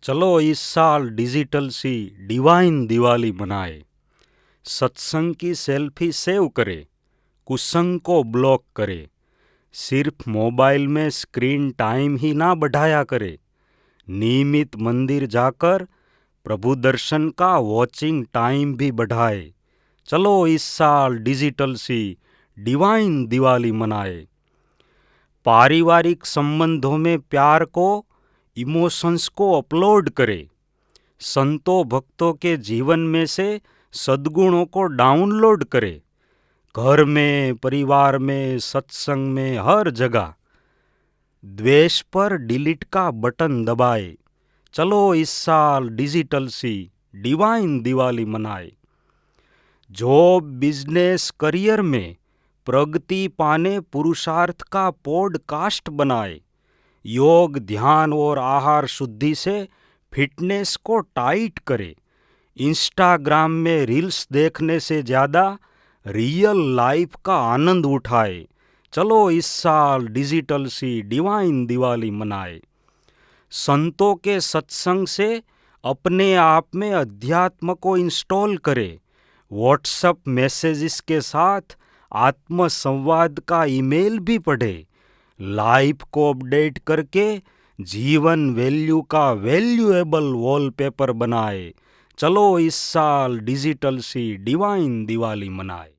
चलो इस साल डिजिटल सी डिवाइन दिवाली मनाए। सत्संग की सेल्फी सेव करे, कुसंग को ब्लॉक करे। सिर्फ मोबाइल में स्क्रीन टाइम ही ना बढ़ाया करे। नियमित मंदिर जाकर प्रभु दर्शन का वॉचिंग टाइम भी बढ़ाए। चलो इस साल डिजिटल सी डिवाइन दिवाली मनाए। पारिवारिक संबंधों में प्यार को, इमोशंस को अपलोड करे। संतों भक्तों के जीवन में से सद्गुणों को डाउनलोड करे। घर में, परिवार में, सत्संग में, हर जगह द्वेष पर डिलीट का बटन दबाए। चलो इस साल डिजिटल सी डिवाइन दिवाली मनाए। जॉब, बिजनेस, करियर में प्रगति पाने पुरुषार्थ का पॉडकास्ट बनाए। योग, ध्यान और आहार शुद्धि से फिटनेस को टाइट करे। इंस्टाग्राम में रील्स देखने से ज़्यादा रियल लाइफ का आनंद उठाए। चलो इस साल डिजिटल सी डिवाइन दिवाली मनाए। संतों के सत्संग से अपने आप में अध्यात्म को इंस्टॉल करे। व्हाट्सएप मैसेजेस के साथ आत्म संवाद का ईमेल भी पढ़े। लाइफ को अपडेट करके जीवन वैल्यू का वैल्यूएबल वॉलपेपर बनाए। चलो इस साल डिजिटल सी डिवाइन दिवाली मनाए।